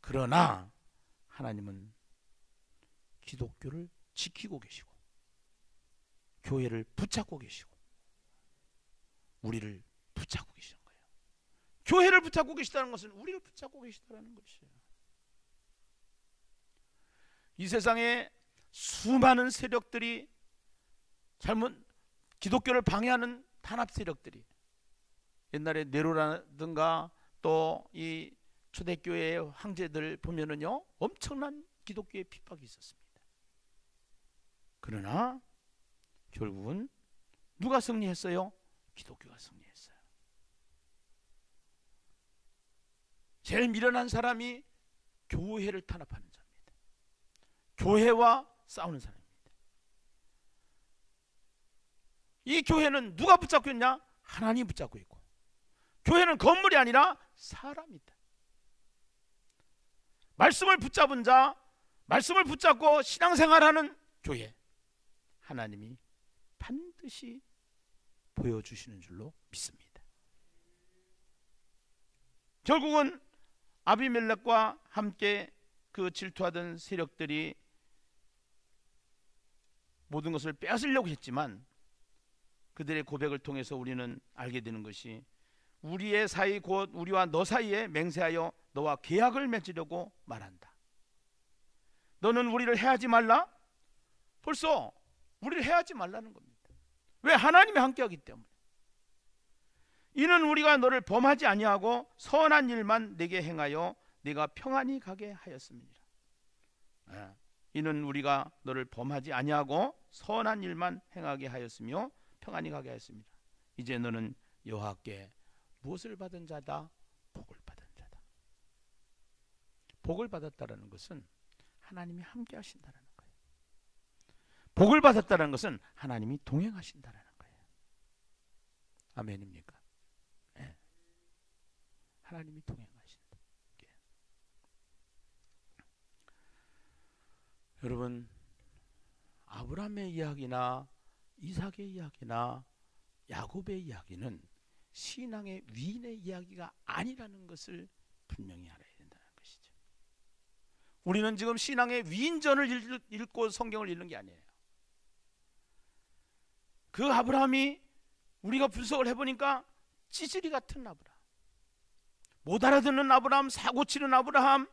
그러나 하나님은 기독교를 지키고 계시고 교회를 붙잡고 계시고 우리를 붙잡고 계시는 거예요. 교회를 붙잡고 계시다는 것은 우리를 붙잡고 계시다는 것이에요. 이 세상에 수많은 세력들이 잘못 기독교를 방해하는 탄압 세력들이, 옛날에 네로라든가 또 이 초대교회의 황제들 보면은요, 엄청난 기독교의 핍박이 있었습니다. 그러나 결국은 누가 승리했어요? 기독교가 승리했어요. 제일 미련한 사람이 교회를 탄압하는 자입니다. 교회와 싸우는 사람입니다. 이 교회는 누가 붙잡고 있냐? 하나님이 붙잡고 있고, 교회는 건물이 아니라 사람이다. 말씀을 붙잡은 자, 말씀을 붙잡고 신앙생활하는 교회, 하나님이 반드시 보여주시는 줄로 믿습니다. 결국은 아비멜렉과 함께 그 질투하던 세력들이 모든 것을 빼앗으려고 했지만 그들의 고백을 통해서 우리는 알게 되는 것이, 우리의 사이 곧 우리와 너 사이에 맹세하여 너와 계약을 맺으려고 말한다. 너는 우리를 해하지 말라? 벌써 우리를 해하지 말라는 겁니다. 왜? 하나님이 함께하기 때문에. 이는 우리가 너를 범하지 아니하고 선한 일만 내게 행하여 네가 평안히 가게 하였습니다. 이는 우리가 너를 범하지 아니하고 선한 일만 행하게 하였으며 평안히 가게 하였습니다. 이제 너는 여호와께 무엇을 받은 자다? 복을 받은 자다. 복을 받았다는 것은 하나님이 함께 하신다는 거예요. 복을 받았다는 것은 하나님이 동행하신다는 거예요. 아멘입니까? 네. 하나님이 동행하신다. 네. 여러분, 아브라함의 이야기나 이삭의 이야기나 야곱의 이야기는 신앙의 위인의 이야기가 아니라는 것을 분명히 알아야 된다는 것이죠. 우리는 지금 신앙의 위인전을 읽고 성경을 읽는 게 아니에요. 그 아브라함이 우리가 분석을 해보니까 찌질이 같은 아브라함, 못 알아듣는 아브라함, 사고치는 아브라함,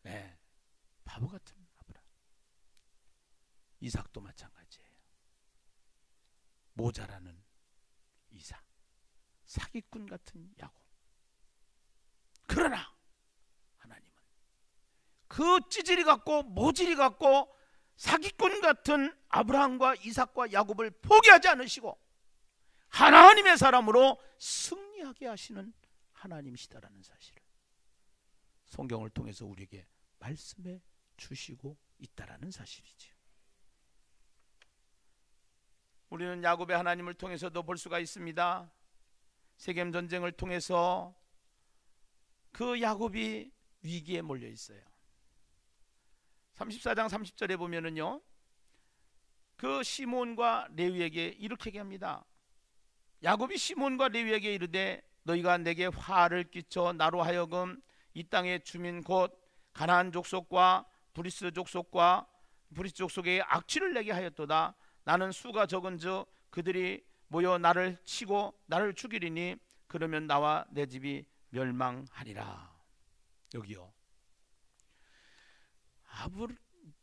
네, 바보 같은 아브라함. 이삭도 마찬가지예요. 모자라는 이삭, 사기꾼 같은 야곱. 그러나 하나님은 그 찌질이 같고 모질이 같고 사기꾼 같은 아브라함과 이삭과 야곱을 포기하지 않으시고 하나님의 사람으로 승리하게 하시는 하나님이시다라는 사실을 성경을 통해서 우리에게 말씀해 주시고 있다라는 사실이죠. 우리는 야곱의 하나님을 통해서도 볼 수가 있습니다. 세겜 전쟁을 통해서 그 야곱이 위기에 몰려 있어요. 34장 30절에 보면은요, 그 시몬과 레위에게 이렇게 얘기합니다. 야곱이 시몬과 레위에게 이르되 너희가 내게 화를 끼쳐 나로 하여금 이 땅의 주민 곧 가나안 족속과 브리스 족속에게 악취를 내게 하였도다. 나는 수가 적은즉 그들이 모여 나를 치고 나를 죽이리니 그러면 나와 내 집이 멸망하리라. 여기요,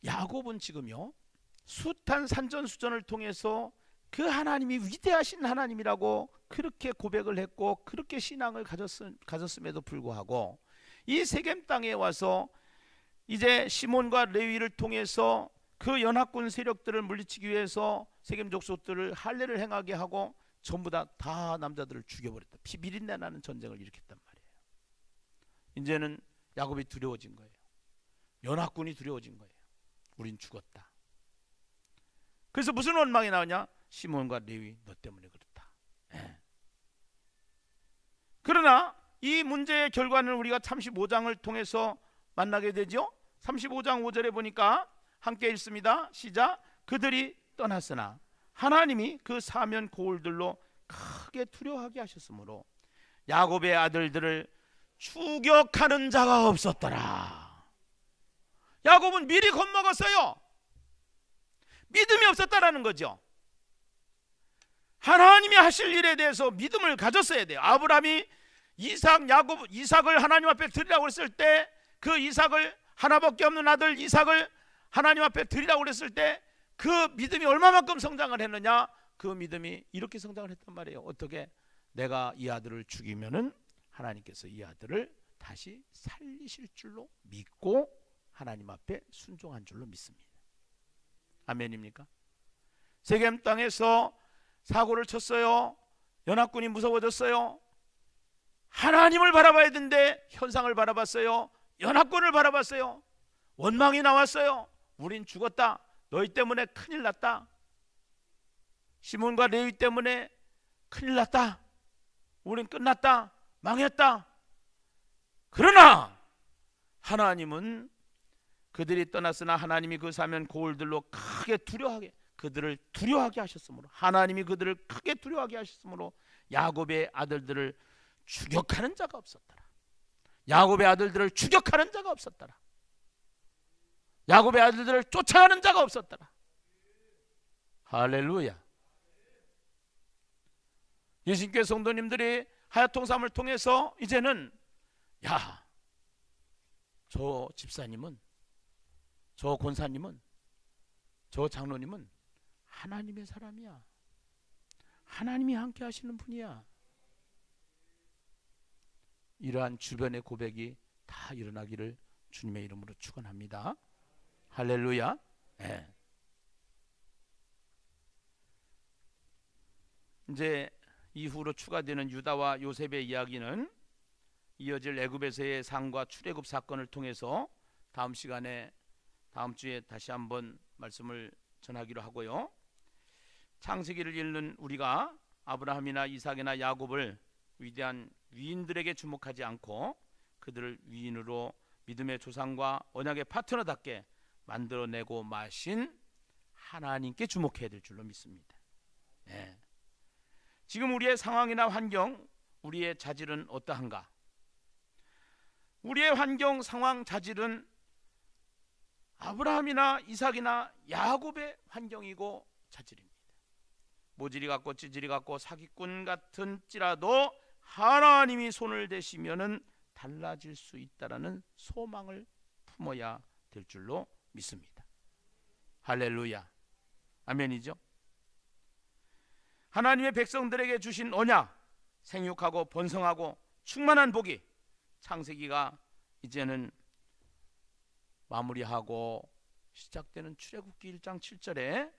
야곱은 지금요 숱한 산전수전을 통해서 그 하나님이 위대하신 하나님이라고 그렇게 고백을 했고 그렇게 신앙을 가졌음에도 불구하고 이 세겜 땅에 와서 이제 시몬과 레위를 통해서 그 연합군 세력들을 물리치기 위해서 세겜 족속들을 할례를 행하게 하고 전부 다 남자들을 죽여버렸다. 피 비린내 나는 전쟁을 일으켰단 말이에요. 이제는 야곱이 두려워진 거예요. 연합군이 두려워진 거예요. 우린 죽었다. 그래서 무슨 원망이 나오냐? 시몬과 레위 너 때문에 그렇다. 그러나 이 문제의 결과는 우리가 35장을 통해서 만나게 되죠. 35장 5절에 보니까 함께 읽습니다. 시작. 그들이 떠났으나 하나님이 그 사면 고울들로 크게 두려워하게 하셨으므로 야곱의 아들들을 추격하는 자가 없었더라. 야곱은 미리 겁먹었어요. 믿음이 없었다라는 거죠. 하나님이 하실 일에 대해서 믿음을 가졌어야 돼요. 아브라함이 이삭을 하나님 앞에 드리라고 했을 때, 그 이삭을, 하나밖에 없는 아들 이삭을 하나님 앞에 드리라고 그랬을 때 그 믿음이 얼마만큼 성장을 했느냐? 그 믿음이 이렇게 성장을 했단 말이에요. 어떻게? 내가 이 아들을 죽이면은 하나님께서 이 아들을 다시 살리실 줄로 믿고 하나님 앞에 순종한 줄로 믿습니다. 아멘입니까? 세겜 땅에서 사고를 쳤어요. 연합군이 무서워졌어요. 하나님을 바라봐야 되는데 현상을 바라봤어요. 연합군을 바라봤어요. 원망이 나왔어요. 우린 죽었다. 너희 때문에 큰일 났다. 시몬과 레위 때문에 큰일 났다. 우린 끝났다. 망했다. 그러나 하나님은 그들이 떠났으나 하나님이 그 사면 고울들로 크게 그들을 두려워하게 하셨으므로, 하나님이 그들을 크게 두려워하게 하셨으므로 야곱의 아들들을 추격하는 자가 없었더라. 야곱의 아들들을 추격하는 자가 없었더라. 야곱의 아들들을 쫓아가는 자가 없었더라. 할렐루야. 예수님께 성도님들이 하야통삼을 통해서 이제는 저 집사님은, 저 권사님은, 저 장로님은 하나님의 사람이야. 하나님이 함께 하시는 분이야. 이러한 주변의 고백이 다 일어나기를 주님의 이름으로 축원합니다. 할렐루야. 네. 이제 이후로 추가되는 유다와 요셉의 이야기는 이어질 애굽에서의 상과 출애굽 사건을 통해서 다음 주에 다시 한번 말씀을 전하기로 하고요. 창세기를 읽는 우리가 아브라함이나 이삭이나 야곱을 위대한 위인들에게 주목하지 않고 그들을 위인으로 믿음의 조상과 언약의 파트너답게 만들어내고 마신 하나님께 주목해야 될 줄로 믿습니다. 네. 지금 우리의 상황이나 환경, 우리의 자질은 어떠한가? 우리의 환경, 상황, 자질은 아브라함이나 이삭이나 야곱의 환경이고 자질입니다. 모질이 같고 찌질이 같고 사기꾼 같은지라도 하나님이 손을 대시면은 달라질 수 있다라는 소망을 품어야 될 줄로 믿습니다. 할렐루야. 아멘이죠. 하나님의 백성들에게 주신 언약, 생육하고 번성하고 충만한 복이 창세기가 이제는 마무리하고 시작되는 출애굽기 1장 7절에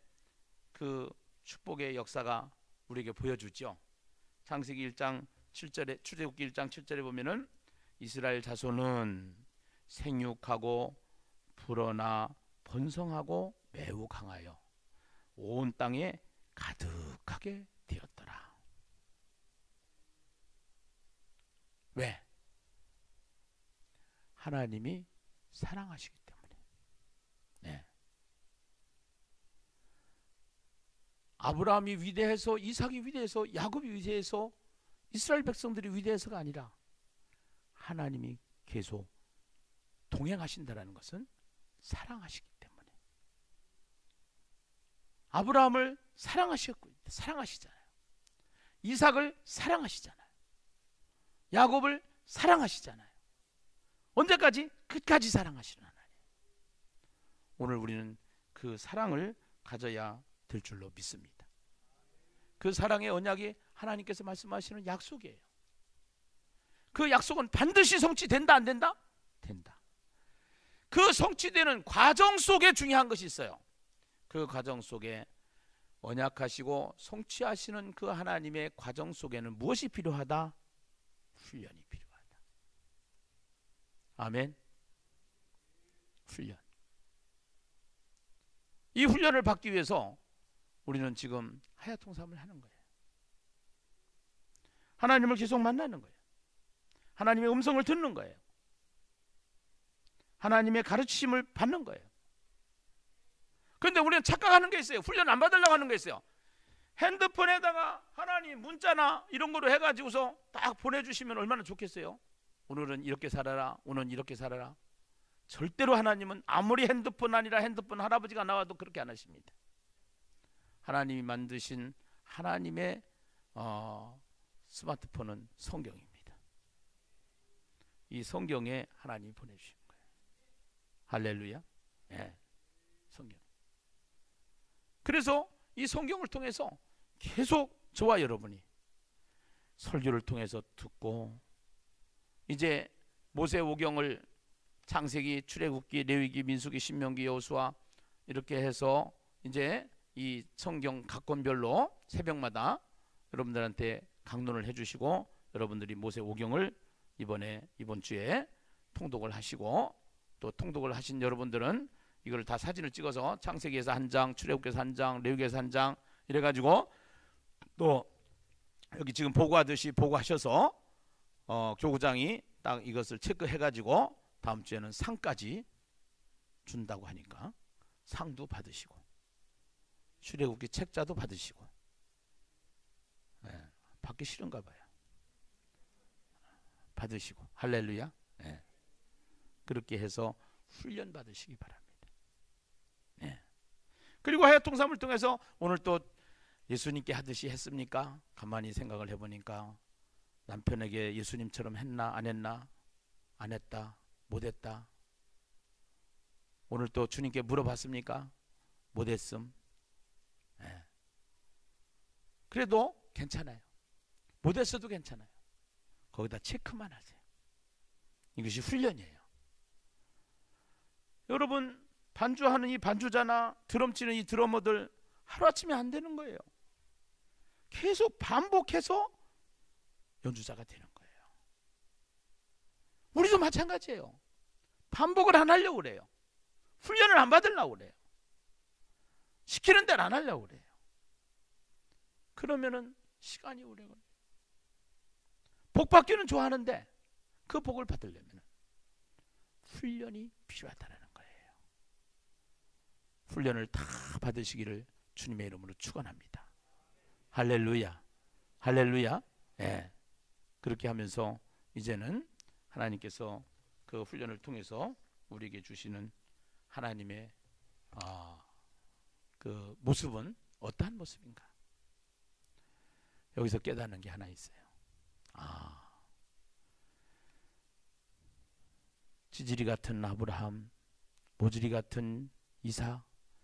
그 축복의 역사가 우리에게 보여주죠. 창세기 1장 7절에, 출애굽기 1장 7절에 보면은 이스라엘 자손은 생육하고 불어나 번성하고 매우 강하여 온 땅에 가득하게 되었더라. 왜? 하나님이 사랑하시기 때문에. 네. 아브라함이 위대해서, 이삭이 위대해서, 야곱이 위대해서, 이스라엘 백성들이 위대해서가 아니라 하나님이 계속 동행하신다는 것은 사랑하시기 때문에. 아브라함을 사랑하시잖아요. 이삭을 사랑하시잖아요. 야곱을 사랑하시잖아요. 언제까지? 끝까지 사랑하시는 하나님. 오늘 우리는 그 사랑을 가져야 될 줄로 믿습니다. 그 사랑의 언약이 하나님께서 말씀하시는 약속이에요. 그 약속은 반드시 성취된다, 안 된다? 된다. 그 성취되는 과정 속에 중요한 것이 있어요. 그 과정 속에 언약하시고 성취하시는 그 하나님의 과정 속에는 무엇이 필요하다? 훈련이 필요하다. 아멘. 훈련. 이 훈련을 받기 위해서 우리는 지금 하야통삼을 하는 거예요. 하나님을 계속 만나는 거예요. 하나님의 음성을 듣는 거예요. 하나님의 가르치심을 받는 거예요. 그런데 우리는 착각하는 게 있어요. 훈련 안 받으려고 하는 게 있어요. 핸드폰에다가 하나님 문자나 이런 거로 해가지고서 딱 보내주시면 얼마나 좋겠어요. 오늘은 이렇게 살아라, 오늘은 이렇게 살아라. 절대로 하나님은 아무리 핸드폰 아니라 핸드폰 할아버지가 나와도 그렇게 안 하십니다. 하나님이 만드신 하나님의 스마트폰은 성경입니다. 이 성경에 하나님이 보내주신 거예요. 할렐루야. 네, 성경. 그래서 이 성경을 통해서 계속 저와 여러분이 설교를 통해서 듣고, 이제 모세오경을 창세기, 출애굽기, 레위기, 민수기, 신명기, 여호수아 이렇게 해서 이제 이 성경 각 권별로 새벽마다 여러분들한테 강론을 해주시고, 여러분들이 모세오경을 이번 주에 통독을 하시고, 또 통독을 하신 여러분들은 이걸 다 사진을 찍어서 창세기에서 한 장, 출애굽기에서 한 장, 레위기에서 한 장 이래가지고 또 여기 지금 보고하듯이 보고하셔서 교구장이 딱 이것을 체크해가지고 다음 주에는 상까지 준다고 하니까 상도 받으시고 출애굽기 책자도 받으시고. 네, 받기 싫은가 봐요. 받으시고. 할렐루야. 네. 그렇게 해서 훈련 받으시기 바랍니다. 네. 그리고 하야통삼을 통해서 오늘 또 예수님께 하듯이 했습니까? 가만히 생각을 해보니까 남편에게 예수님처럼 했나 안 했나? 안 했다, 못 했다. 오늘 또 주님께 물어봤습니까? 못 했음. 네. 그래도 괜찮아요. 못 했어도 괜찮아요. 거기다 체크만 하세요. 이것이 훈련이에요. 여러분, 반주하는 이 반주자나 드럼 치는 이 드러머들 하루아침에 안 되는 거예요. 계속 반복해서 연주자가 되는 거예요. 우리도 마찬가지예요. 반복을 안 하려고 그래요. 훈련을 안 받으려고 그래요. 시키는 대로 안 하려고 그래요. 그러면은 시간이 오래 걸려요. 복 받기는 좋아하는데 그 복을 받으려면 훈련이 필요하다는 거예요. 훈련을 다 받으시기를 주님의 이름으로 축원합니다. 할렐루야. 할렐루야. 예. 그렇게 하면서 이제는 하나님께서 그 훈련을 통해서 우리에게 주시는 하나님의 그 모습은 어떠한 모습인가? 여기서 깨닫는 게 하나 있어요. 지지리 같은 아브라함, 모지리 같은 이삭,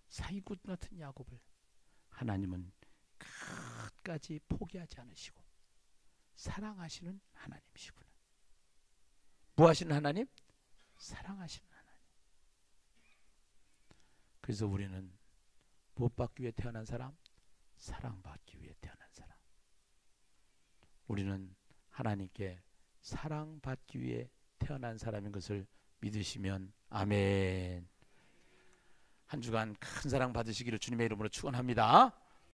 사이굿 같은 야곱을 하나님은 끝까지 포기하지 않으시고 사랑하시는 하나님이시구나. 뭐 하시는 하나님? 사랑하시는 하나님. 그래서 우리는 못 받기 위해 태어난 사람, 사랑받기 위해 태어난 사람. 우리는 하나님께 사랑받기 위해 태어난 사람인 것을 믿으시면 아멘. 한 주간 큰 사랑 받으시기를 주님의 이름으로 축원합니다.